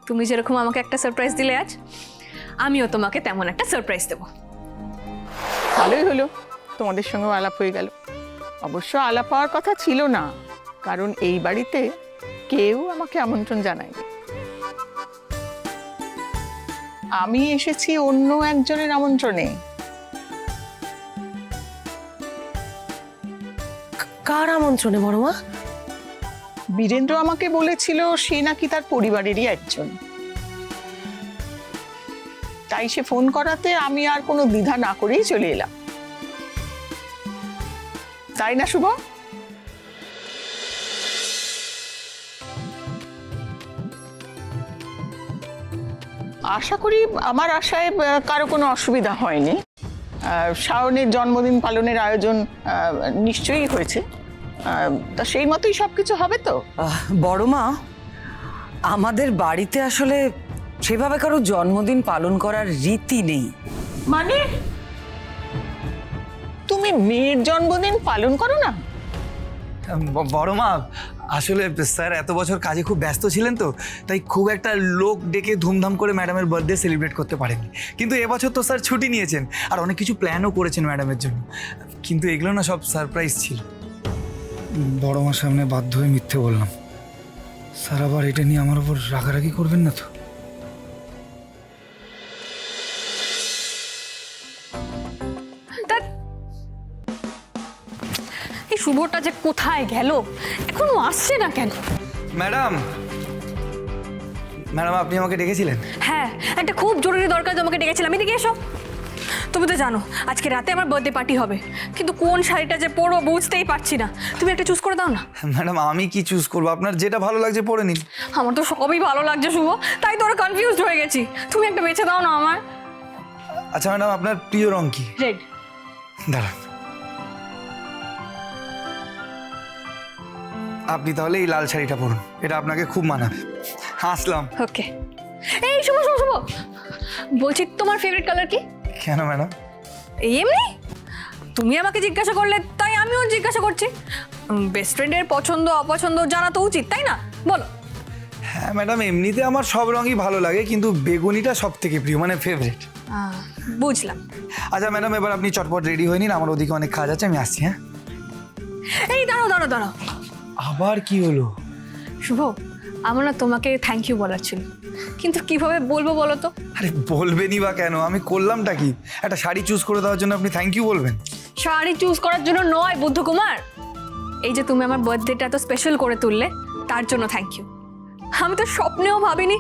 তুমি যেরকম আমাকে একটা সারপ্রাইজ দিলে আজ, আমিও তোমাকে তেমন একটা সারপ্রাইজ দেবো। ভালোই হলো, তোমাদের সঙ্গে আলাপ হয়ে গেল। অবশ্য আলাপ হওয়ার কথা ছিল না, কারণ এই বাড়িতে কেউ আমাকে আমন্ত্রণ জানায়নি। আমি এসেছি অন্য একজনের আমন্ত্রণে। কার আমন্ত্রণে বড় মা? বীরেন্দ্র আমাকে বলেছিল সে নাকি তার পরিবারেরই একজন, তাই সে ফোন করাতে আমি আর কোনো দ্বিধা না করেই চলে এলাম। তাই না শুভ? আশা করি আমার আশায় কারো কোনো অসুবিধা হয়নি। শাওনের জন্মদিন পালনের আয়োজন নিশ্চয়ই হয়েছে, তা সেই মতোই সবকিছু হবে তো? বড় মা, আমাদের বাড়িতে আসলে সেভাবে কারো জন্মদিন পালন করার রীতি নেই। মানে তুমি মেয়ের জন্মদিন পালন করো না? বড় মা, আসলে স্যার এত বছর কাজে খুব ব্যস্ত ছিলেন, তো তাই খুব একটা লোক ডেকে ধুমধাম করে ম্যাডামের বার্থডে সেলিব্রেট করতে পারেননি। কিন্তু এবছর তো স্যার ছুটি নিয়েছেন আর অনেক কিছু প্ল্যানও করেছেন ম্যাডামের জন্য, কিন্তু এগুলো না সব সারপ্রাইজ ছিল। বড় মার সামনে বাধ্য হয়ে মিথ্যে বললাম। স্যার আবার এটা নিয়ে আমার উপর রাগারাগি করবেন না তো? এই শুভটা যে কোথায় গেল, এখনো আসছে না কেন? ম্যাডাম, ম্যাডাম আপনি আমাকে ডেকেছিলেন? হ্যাঁ, একটা খুব জরুরি দরকার তোমাকে ডেকেছিলাম। এদিকে এসো। তুমি তো জানো আজকে রাতে আমার বার্থডে পার্টি হবে, কিন্তু কোন শাড়িটা যে পরবো বুঝতেই পারছি না। তুমি একটা চুজ করে দাও না। ম্যাডাম আমি কি চুজ করবো? আপনার যেটা ভালো লাগছে পরে নিন। আমার তো সবই ভালো লাগছে শুভ, তাই তো কনফিউজড হয়ে গেছি। তুমি একটা বেছে দাও না আমার। আচ্ছা ম্যাডাম, আপনার প্রিয় রং কি? রেড। দাঁড়ান, আপনি তাহলে এই লাল শাড়িটা পরুন, এটা আপনাকে খুব মানাবে। হাসলাম। ওকে। এই শুভ শুভ শুভ, বলছি তোমার ফেভারিট কালার কি? কেন ম্যাডাম? এমনি তুমি আমাকে জিজ্ঞাসা করলে তাই আমিও জিজ্ঞাসা করছি। বেস্ট ফ্রেন্ডের পছন্দ অপছন্দ জানা তো উচিত, তাই না? বলো। হ্যাঁ ম্যাডাম, এমনিতে আমার সব রঙই ভালো লাগে, কিন্তু বেগুনিটা সব থেকে প্রিয়, মানে ফেভারিট। বুঝলাম। আচ্ছা ম্যাডাম, এবার আপনি চটপট রেডি হয়ে নিন, আমার ওদিকে অনেক কাজ আছে, আমি আসছি। হ্যাঁ এই দাঁড়াও দাঁড়াও দাঁড়াও। আবার কি হলো? শুভ, আমার না তোমাকে থ্যাংক ইউ বলার ছিল, কিন্তু কিভাবে বলবো বলো তো? আরে বলবেনই বা কেন, আমি করলামটা কি? একটা শাড়ি চুজ করে দেওয়ার জন্য আপনি থ্যাংক ইউ বলবেন? শাড়ি চুজ করার জন্য নয় বুদ্ধকুমার, এই যে তুমি আমার বার্থডেটা এত স্পেশাল করে তুললে তার জন্য থ্যাংক ইউ। আমি তো স্বপ্নেও ভাবিনি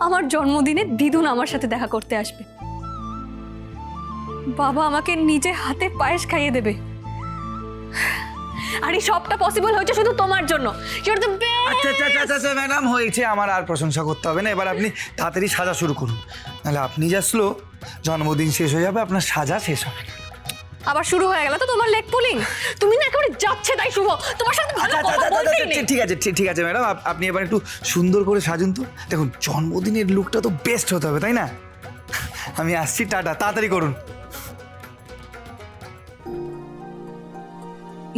আমার জন্মদিনে দিদুন আমার সাথে দেখা করতে আসবে। বাবা আমাকে নিজে হাতে পায়েস খাইয়ে দেবে, আর এই সবটা পসিবল হয়েছে শুধু তোমার জন্য। You are the best. আচ্ছা ম্যাডাম, হয়েছে, আমার আর প্রশংসা করতে হবে না। এবার আপনি তাড়াতাড়ি সাজা শুরু করুন, নাহলে আপনি যা স্লো, জন্মদিন শেষ হয়ে যাবে, আপনার সাজা শেষ হবে না। আবার শুরু হয়ে গেল তো তোমার লেগ পুলিং। তুমি না একেবারে যাচ্ছে তাই শুভ, তোমার সাথে ভালো কথা বলতেই নেই। ঠিক আছে ম্যাডাম, আপনি এবার একটু সুন্দর করে সাজুন তো। দেখুন জন্মদিনের লুকটা তো বেস্ট হতে হবে, তাই না? আমি আসছি, টাটা, তাড়াতাড়ি করুন।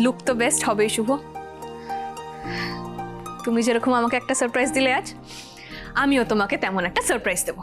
লুক তো বেস্ট হবেই শুভ। তুমি যেরকম আমাকে একটা সারপ্রাইজ দিলে আজ, আমিও তোমাকে তেমন একটা সারপ্রাইজ দেবো।